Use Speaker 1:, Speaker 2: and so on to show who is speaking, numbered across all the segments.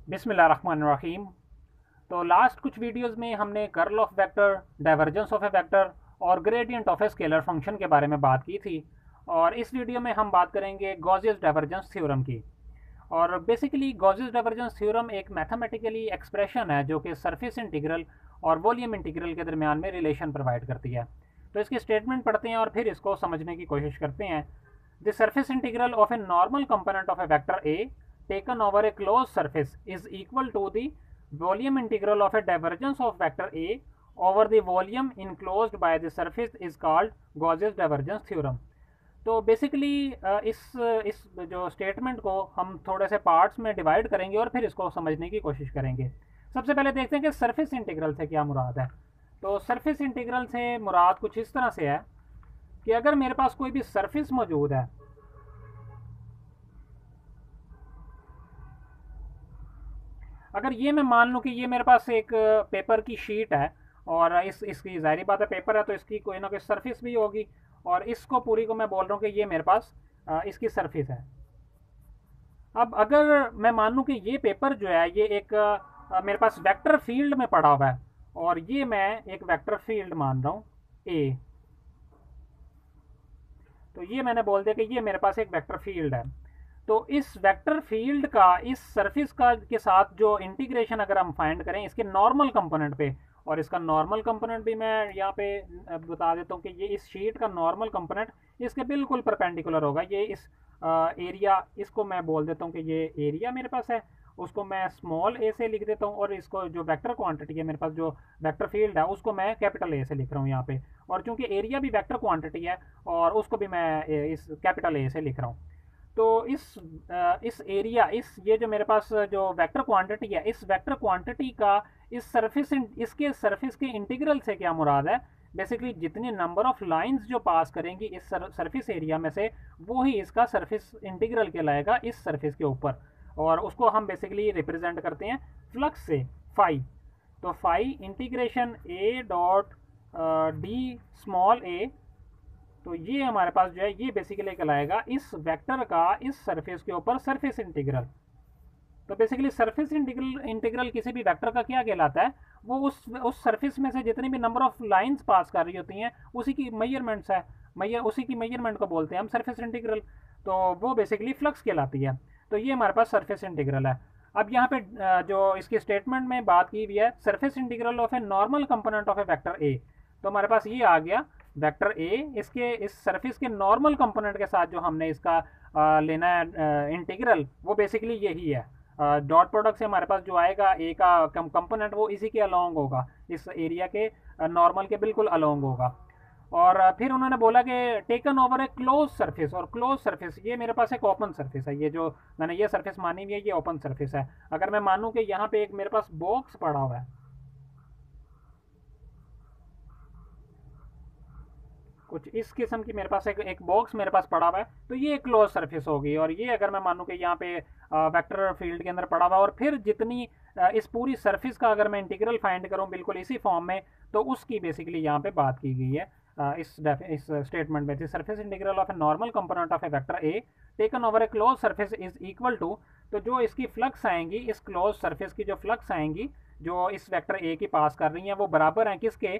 Speaker 1: बिस्मिल्लाहिर्रहमानिर्रहीम। तो लास्ट कुछ वीडियोस में हमने curl of vector, divergence of a vector और gradient of a scalar function के बारे में बात की थी। और इस वीडियो में हम बात करेंगे गॉसियस डाइवर्जेंस थ्योरम की। और बेसिकली गॉसियस डाइवर्जेंस थ्योरम एक मैथमेटिकली एक्सप्रेशन है जो कि सरफेस इंटीग्रल और वॉल्यूम इंटीग्रल के दरमियान में रिलेशन प्रोवाइड करती है। तो इसकी स्टेटमेंट पढ़ते हैं और फिर इसको समझने की कोशिश करते हैं। The surface integral of a normal component of a vector A taken over a closed surface is equal to the volume integral of a divergence of vector A over the volume enclosed by the surface is called Gaussian divergence theorem। तो basically इस जो statement को हम थोड़े से parts में divide करेंगे और फिर इसको समझने की कोशिश करेंगे। सबसे पहले देखते हैं कि सरफेस इंटीग्रल से क्या मुराद है। तो सरफेस इंटीग्रल से मुराद कुछ इस तरह से है कि अगर मेरे पास कोई भी सरफेस मौजूद है, अगर ये मैं मान लूँ कि ये मेरे पास एक पेपर की शीट है और इसकी ज़ाहिर बात है पेपर है तो इसकी कोई ना कोई सरफेस भी होगी, और इसको पूरी को मैं बोल रहा हूँ कि ये मेरे पास इसकी सरफेस है। अब अगर मैं मान लूँ कि ये पेपर जो है ये एक मेरे पास वेक्टर फील्ड में पड़ा हुआ है और ये मैं एक वेक्टर फील्ड मान रहा हूँ ए। तो ये मैंने बोल दिया कि ये मेरे पास एक वेक्टर फील्ड है। तो इस वेक्टर फील्ड का इस सरफेस का के साथ जो इंटीग्रेशन अगर हम फाइंड करें इसके नॉर्मल कंपोनेंट पे, और इसका नॉर्मल कंपोनेंट भी मैं यहाँ पे बता देता हूँ कि ये इस शीट का नॉर्मल कंपोनेंट इसके बिल्कुल परपेंडिकुलर होगा। ये इस एरिया, इसको मैं बोल देता हूँ कि ये एरिया मेरे पास है, उसको मैं स्मॉल ए से लिख देता हूँ, और इसको जो वेक्टर क्वांटिटी है मेरे पास जो वेक्टर फील्ड है उसको मैं कैपिटल ए से लिख रहा हूँ यहाँ पे। और चूंकि एरिया भी वेक्टर क्वांटिटी है और उसको भी मैं इस कैपिटल ए से लिख रहा हूँ। तो इस एरिया, इस ये जो मेरे पास जो वेक्टर क्वांटिटी है, इस वेक्टर क्वांटिटी का इस सरफेस, इसके सरफेस के इंटीग्रल से क्या मुराद है, बेसिकली जितनी नंबर ऑफ लाइंस जो पास करेंगी इस सरफेस एरिया में से वो ही इसका सरफेस इंटीग्रल कहलाएगा इस सरफेस के ऊपर। और उसको हम बेसिकली रिप्रेजेंट करते हैं फ्लक्स से, फाई। तो phi integration a dot d small a, तो ये हमारे पास जो है ये बेसिकली कहलाएगा इस वेक्टर का इस सरफेस के ऊपर सरफेस इंटीग्रल। तो बेसिकली सरफेस इंटीग्रल किसी भी वेक्टर का क्या कहलाता है, वो उस सरफेस में से जितनी भी नंबर ऑफ लाइंस पास कर रही होती हैं उसी की मेजरमेंट्स है, उसी की मेजरमेंट को बोलते हैं हम सरफेस इंटीग्रल। तो वो बेसिकली फ्लक्स कहलाती है। तो ये हमारे पास सरफेस इंटीग्रल है। अब यहाँ पे जो इसकी स्टेटमेंट में बात की हुई है surface integral of a normal component of a vector A, तो हमारे पास ये आ गया वेक्टर ए, इसके इस सरफेस के नॉर्मल कंपोनेंट के साथ जो हमने इसका लेना है इंटीग्रल, वो बेसिकली यही है। डॉट प्रोडक्ट से हमारे पास जो आएगा ए का कंपोनेंट वो इसी के अलोंग होगा, इस एरिया के नॉर्मल के बिल्कुल अलोंग होगा। और फिर उन्होंने बोला कि taken over a closed surface, और क्लोज सरफेस ये मेरे पास एक ओपन सरफेस है। ये जो मैंने ये सरफेस मानी हुई है ये ओपन सरफेस है। अगर मैं मानूँ कि यहाँ पे एक मेरे पास बॉक्स पड़ा हुआ है, कुछ इस किस्म की मेरे पास एक बॉक्स मेरे पास पड़ा हुआ है, तो ये एक क्लोज सरफेस होगी। और ये अगर मैं मानूँ कि यहाँ पे वेक्टर फील्ड के अंदर पड़ा हुआ है और फिर जितनी इस पूरी सरफेस का अगर मैं इंटीग्रल फाइंड करूँ बिल्कुल इसी फॉर्म में, तो उसकी बेसिकली यहाँ पे बात की गई है इस स्टेटमेंट में। Surface integral of a normal component of a vector A taken over a closed surface is equal to, तो जो इसकी फ्लक्स आएंगी, इस क्लोज सरफेस की जो फ्लक्स आएंगी जो इस वेक्टर ए की पास कर रही हैं वो बराबर हैं किसके,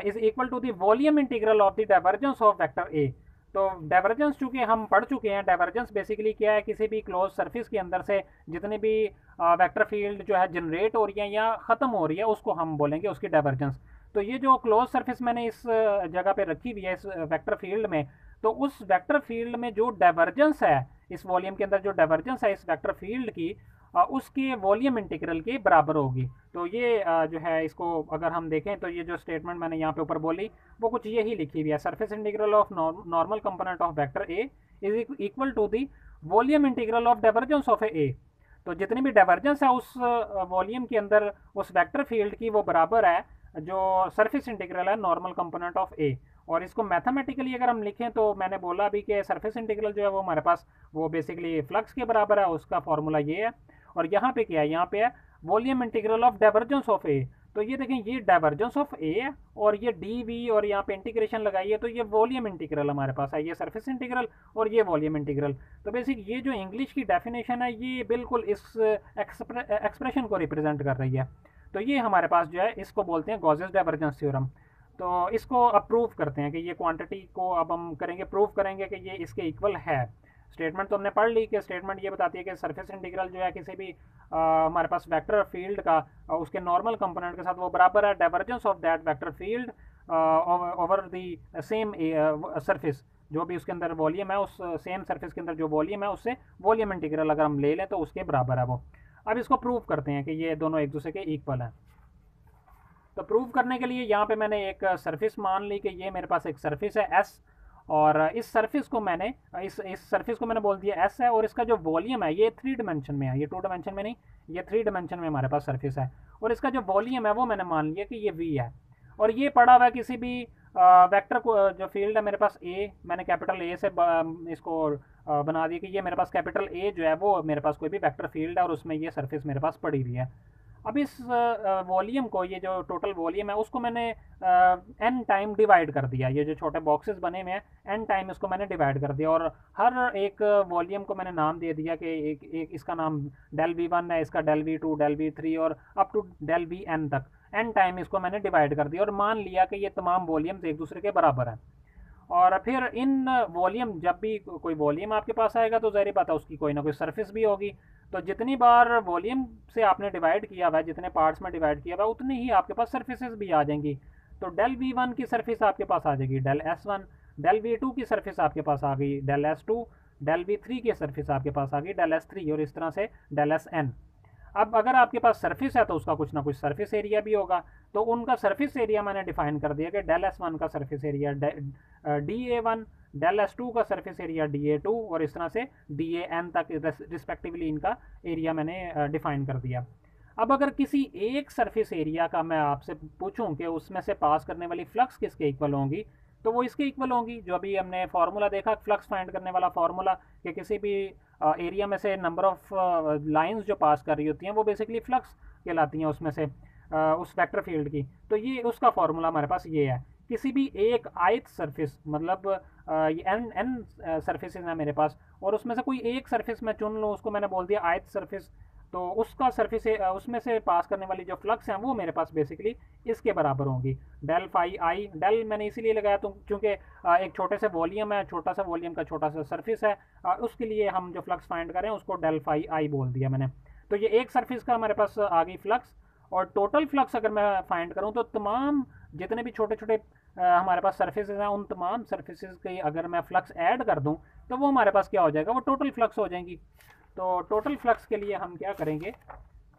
Speaker 1: is equal to the volume integral of the divergence of vector A. तो डाइवर्जेंस चूंकि हम पढ़ चुके हैं, डाइवर्जेंस बेसिकली क्या है, किसी भी क्लोज सरफेस के अंदर से जितनी भी वेक्टर फील्ड जो है जनरेट हो रही है या ख़त्म हो रही है उसको हम बोलेंगे उसकी डाइवर्जेंस। तो ये जो क्लोज सरफेस मैंने इस जगह पे रखी हुई है इस वेक्टर फील्ड में, तो उस वेक्टर फील्ड में जो डाइवर्जेंस है, इस वॉल्यूम के अंदर जो डाइवर्जेंस है इस वेक्टर फील्ड की, उसके वॉल्यूम इंटीग्रल के बराबर होगी। तो ये जो है इसको अगर हम देखें तो ये जो स्टेटमेंट मैंने यहाँ पे ऊपर बोली वो कुछ यही लिखी हुई है, surface integral of normal component of vector a is equal to the volume integral of divergence of a. तो जितनी भी डाइवर्जेंस है उस वॉल्यूम के अंदर उस वेक्टर फील्ड की वो बराबर है जो सरफेस इंटीग्रल है नॉर्मल कंपोनेंट ऑफ ए। और इसको मैथमेटिकली अगर हम लिखें तो मैंने बोला अभी कि सरफेस इंटीग्रल जो है वो हमारे पास वो बेसिकली फ्लक्स के बराबर है, उसका फॉर्मूला ये है। और यहाँ पे क्या है, यहाँ पे है volume integral of divergence of a. तो ये देखें, ये डाइवर्जेंस ऑफ ए है और ये डी वी और यहाँ पे इंटीग्रेशन लगाइए तो ये वॉल्यूम इंटीग्रल हमारे पास है, ये सरफेस इंटीग्रल और ये वॉल्यूम इंटीग्रल। तो बेसिक ये जो इंग्लिश की डेफिनेशन है ये बिल्कुल इस एक्सप्रेशन को रिप्रेजेंट कर रही है। तो ये हमारे पास जो है इसको बोलते हैं गॉसेस डाइवर्जेंस थ्योरम। तो इसको अब प्रूव करते हैं कि ये क्वांटिटी को अब हम करेंगे, प्रूव करेंगे कि ये इसके इक्वल है। स्टेटमेंट तो हमने पढ़ ली कि स्टेटमेंट ये बताती है कि सरफेस इंटीग्रल जो है किसी भी हमारे पास वेक्टर फील्ड का उसके नॉर्मल कंपोनेंट के साथ वो बराबर है divergence of that vector field over the same surface. जो भी उसके अंदर वॉल्यूम है, उस सेम सरफेस के अंदर जो वॉल्यूम है उससे वॉल्यूम इंटीग्रल अगर हम ले लें तो उसके बराबर है वो। अब इसको प्रूव करते हैं कि ये दोनों एक दूसरे के इक्वल हैं। तो प्रूव करने के लिए यहाँ पे मैंने एक सरफेस मान ली कि ये मेरे पास एक सरफेस है एस, और इस सरफेस को मैंने सरफेस को मैंने बोल दिया एस है, और इसका जो वॉल्यूम है ये 3 डायमेंशन में है, ये 2 डायमेंशन में नहीं, ये 3 डायमेंशन में हमारे पास सरफेस है। और इसका जो वॉल्यूम है वो मैंने मान लिया कि ये वी है। और ये पड़ा हुआ है किसी भी वेक्टर को, जो फील्ड है मेरे पास ए, मैंने कैपिटल ए से इसको बना दिया कि ये मेरे पास कैपिटल ए जो है वो मेरे पास कोई भी वेक्टर फील्ड है और उसमें ये सरफेस मेरे पास पड़ी हुई है। अब इस वॉल्यूम को, ये जो टोटल वॉल्यूम है उसको मैंने एन टाइम डिवाइड कर दिया। ये जो छोटे बॉक्सेस बने हुए हैं एन टाइम इसको मैंने डिवाइड कर दिया, और हर एक वॉल्यूम को मैंने नाम दे दिया कि एक इसका नाम डेल वी वन है, इसका del we two, del we three और up to del v n तक। एन टाइम इसको मैंने डिवाइड कर दिया और मान लिया कि ये तमाम वॉल्यूम्स एक दूसरे के बराबर हैं। और फिर इन वॉल्यूम, जब भी कोई वॉल्यूम आपके पास आएगा तो ज़ाहिर बात है उसकी कोई ना कोई सरफेस भी होगी। तो जितनी बार वॉल्यूम से आपने डिवाइड किया हुआ है, जितने पार्ट्स में डिवाइड किया हुआ है, उतनी ही आपके पास सरफेसेस भी आ जाएंगी। तो डेल वी वन की सरफेस आपके पास आ जाएगी del S one, del we two की सरफेस आपके पास आ गई del S two, del we three की सरफेस आपके पास आ गई डेल एस थ्री, और इस तरह से डेल एस एन। अब अगर आपके पास सरफेस है तो उसका कुछ ना कुछ सरफेस एरिया भी होगा। तो उनका सरफेस एरिया मैंने डिफाइन कर दिया कि डेल एस वन का surface area d a one, del S two का surface area d a two, और इस तरह से डी ए एन तक रिस्पेक्टिवली इनका एरिया मैंने डिफाइन कर दिया। अब अगर किसी एक सरफेस एरिया का मैं आपसे पूछूं कि उसमें से पास करने वाली फ्लक्स किसके इक्वल होंगी, तो वो इसके इक्वल होंगी। जो अभी हमने फार्मूला देखा फ्लक्स फाइंड करने वाला फार्मूला, कि किसी भी एरिया में से नंबर ऑफ लाइंस जो पास कर रही होती हैं वो बेसिकली फ्लक्स कहलाती हैं उसमें से, उस वेक्टर फील्ड की। तो ये उसका फार्मूला हमारे पास ये है। किसी भी एक आयत सरफेस, मतलब एन एन सरफेसेस हैं मेरे पास, और उसमें से कोई एक सरफेस मैं चुन लूँ, उसको मैंने बोल दिया आयत सरफेस, तो उसका सरफेस उसमें से पास करने वाली जो फ्लक्स हैं वो मेरे पास बेसिकली इसके बराबर होंगी। डेल फाई आई, डेल मैंने इसीलिए लगाया तो क्योंकि एक छोटे से वॉल्यूम है, छोटा सा वॉल्यूम का छोटा सा सरफेस है, उसके लिए हम जो फ्लक्स फाइंड करें उसको डेल फाई आई बोल दिया मैंने। तो ये एक सरफेस का हमारे पास आ गई फ्लक्स, और टोटल फ्लक्स अगर मैं फाइंड करूँ तो तमाम जितने भी छोटे छोटे हमारे पास सरफेसेस हैं उन तमाम सरफेसेस की अगर मैं फ्लक्स ऐड कर दूं तो वो हमारे पास क्या हो जाएगा, वो टोटल फ्लक्स हो जाएंगी। तो टोटल फ्लक्स के लिए हम क्या करेंगे,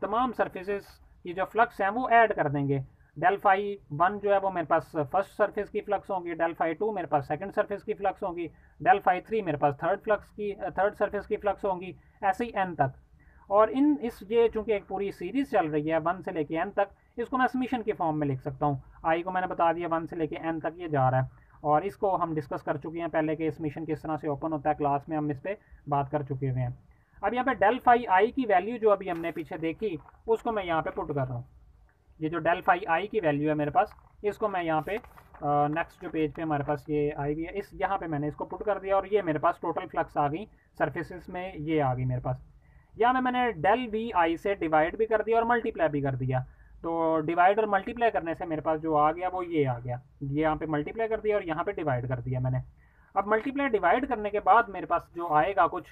Speaker 1: तमाम सरफेसेस की जो फ्लक्स हैं वो ऐड कर देंगे। डेल फाई वन जो है वो मेरे पास फर्स्ट सरफेस की फ्लक्स होगी, डेल फाई टू मेरे पास सेकंड सरफेस की फ्लक्स होगी, डेल फाई थ्री मेरे पास थर्ड सरफेस की फ्लक्स होंगी, ऐसे ही एन तक। और इन इस ये चूंकि एक पूरी सीरीज चल रही है 1 से लेके एन तक, इसको मैं समीशन के फॉर्म में लिख सकता हूँ। आई को मैंने बता दिया 1 से लेके एन तक ये जा रहा है, और इसको हम डिस्कस कर चुके हैं पहले कि समीशन किस तरह से ओपन होता है, क्लास में हम इस पर बात कर चुके हुए हैं। अब यहाँ पे डेल फाई आई की वैल्यू जो अभी हमने पीछे देखी उसको मैं यहाँ पे पुट कर रहा हूँ। ये जो डेल फाई आई की वैल्यू है मेरे पास, इसको मैं यहाँ पे नेक्स्ट जो पेज पे हमारे पास ये आई हुई है, इस यहाँ पे मैंने इसको पुट कर दिया, और ये मेरे पास टोटल फ्लक्स आ गई सरफेसेस में, ये आ गई मेरे पास। यहाँ में मैंने डेल वी आई से डिवाइड भी कर दिया और मल्टीप्लाई भी कर दिया। तो डिवाइड और मल्टीप्लाई करने से मेरे पास जो आ गया वो ये आ गया, ये यहाँ पे मल्टीप्लाई कर दिया और यहाँ पे डिवाइड कर दिया मैंने। अब मल्टीप्लाई डिवाइड करने के बाद मेरे पास जो आएगा कुछ,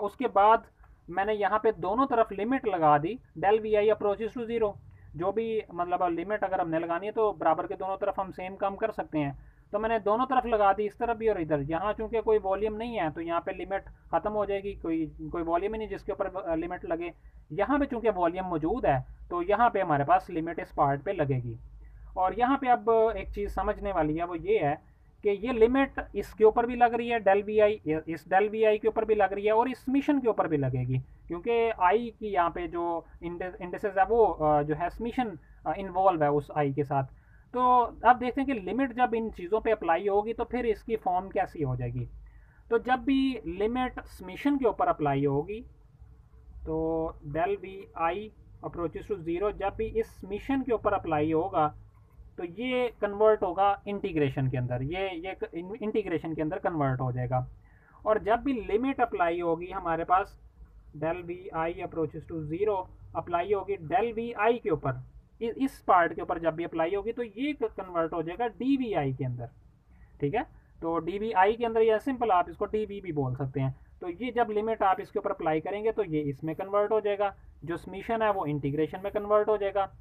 Speaker 1: उसके बाद मैंने यहाँ पे दोनों तरफ लिमिट लगा दी, del we I approaches to zero. जो भी मतलब लिमिट अगर हमने लगानी है तो बराबर के दोनों तरफ हम सेम काम कर सकते हैं। तो मैंने दोनों तरफ लगा दी, इस तरफ भी और इधर। यहाँ चूंकि कोई वॉल्यूम नहीं है तो यहाँ पे लिमिट खत्म हो जाएगी, कोई वॉल्यूम ही नहीं जिसके ऊपर लिमिट लगे। यहाँ पे चूंकि वॉल्यूम मौजूद है तो यहाँ पे हमारे पास लिमिट इस पार्ट पे लगेगी। और यहाँ पे अब एक चीज़ समझने वाली है वो ये है कि ये लिमिट इसके ऊपर भी लग रही है डेल वी आई, इस डेल वी आई के ऊपर भी लग रही है, और इस समीशन के ऊपर भी लगेगी, क्योंकि आई की यहाँ पे जो इंडेसेस है वो जो है समीशन इन्वॉल्व है उस आई के साथ। तो अब देखते हैं कि लिमिट जब इन चीज़ों पे अप्लाई होगी तो फिर इसकी फॉर्म कैसी हो जाएगी। तो जब भी लिमिट समीशन के ऊपर अप्लाई होगी तो del we I approaches to zero जब भी इस मिशन के ऊपर अप्लाई होगा तो ये कन्वर्ट होगा इंटीग्रेशन के अंदर, ये इंटीग्रेशन के अंदर कन्वर्ट हो जाएगा। और जब भी लिमिट अप्लाई होगी हमारे पास del we I approaches to zero apply होगी डेल वी आई के ऊपर, इस पार्ट के ऊपर जब भी अप्लाई होगी तो ये कन्वर्ट हो जाएगा डी वी आई के अंदर, ठीक है। तो डी वी आई के अंदर या सिंपल आप इसको डी वी भी बोल सकते हैं। तो ये जब लिमिट आप इसके ऊपर अप्लाई करेंगे तो ये इसमें कन्वर्ट हो जाएगा, जो समीशन है वो इंटीग्रेशन में कन्वर्ट हो जाएगा।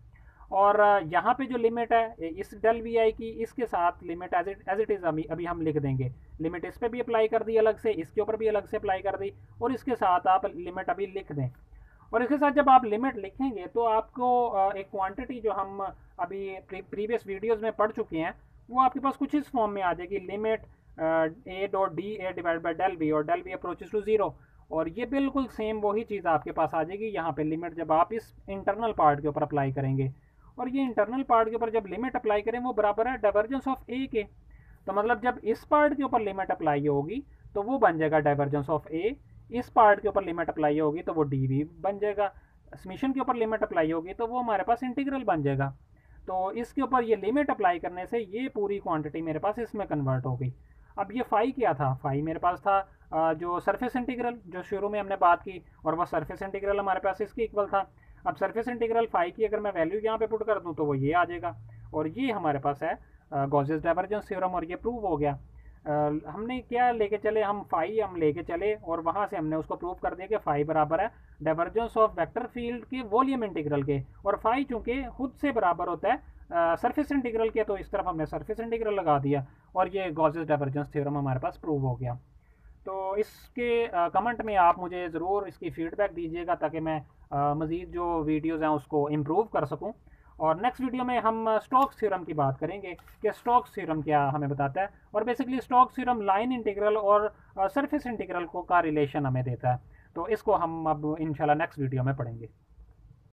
Speaker 1: और यहाँ पे जो लिमिट है इस डेल वी आई की, इसके साथ लिमिट एज इट इज़ अभी हम लिख देंगे। लिमिट इस पर भी अप्लाई कर दी अलग से, इसके ऊपर भी अलग से अप्लाई कर दी, और इसके साथ आप लिमिट अभी लिख दें। और इसके साथ जब आप लिमिट लिखेंगे तो आपको एक क्वांटिटी जो हम अभी प्रीवियस वीडियोस में पढ़ चुके हैं वो आपके पास कुछ इस फॉर्म में आ जाएगी, limit a dot d a divide by del b, और del b approaches to zero. और ये बिल्कुल सेम वही चीज़ आपके पास आ जाएगी यहाँ पे लिमिट जब आप इस इंटरनल पार्ट के ऊपर अप्लाई करेंगे। और ये इंटरनल पार्ट के ऊपर जब लिमिट अप्लाई करें वो बराबर है डाइवर्जेंस ऑफ ए के। तो मतलब जब इस पार्ट के ऊपर लिमिट अप्लाई होगी तो वो बन जाएगा डाइवर्जेंस ऑफ ए, इस पार्ट के ऊपर लिमिट अप्लाई होगी तो वो डी वी बन जाएगा, समीशन के ऊपर लिमिट अप्लाई होगी तो वो हमारे पास इंटीग्रल बन जाएगा। तो इसके ऊपर ये लिमिट अप्लाई करने से ये पूरी क्वांटिटी मेरे पास इसमें कन्वर्ट हो गई। अब ये फाई क्या था, फाई मेरे पास था जो सरफेस इंटीग्रल जो शुरू में हमने बात की, और वह सरफेस इंटीग्रल हमारे पास इसके इक्वल था। अब सरफेस इंटीग्रल फाई की अगर मैं वैल्यू यहाँ पे पुट कर दूँ तो वो ये आ जाएगा, और ये हमारे पास है गॉसेस डाइवर्जेंस थ्योरम, और ये प्रूव हो गया। हमने क्या लेके चले, हम फाई हम लेके चले और वहाँ से हमने उसको प्रूव कर दिया कि फाई बराबर है डाइवर्जेंस ऑफ वेक्टर फील्ड के वॉल्यूम इंटीग्रल के, और फाई चूंकि खुद से बराबर होता है सरफेस इंटीग्रल के, तो इस तरफ हमने सरफेस इंटीग्रल लगा दिया और ये गॉसेस डाइवर्जेंस थ्योरम हमारे पास प्रूव हो गया। तो इसके कमेंट में आप मुझे ज़रूर इसकी फ़ीडबैक दीजिएगा ताकि मैं मज़ीद जो वीडियोज़ हैं उसको इम्प्रूव कर सकूं। और नेक्स्ट वीडियो में हम स्टोक्स थ्योरम की बात करेंगे कि स्टोक्स थ्योरम क्या हमें बताता है, और basically Stokes theorem line integral और सरफेस इंटीग्रल को का रिलेशन हमें देता है। तो इसको हम अब इंशाल्लाह नेक्स्ट वीडियो में पढ़ेंगे।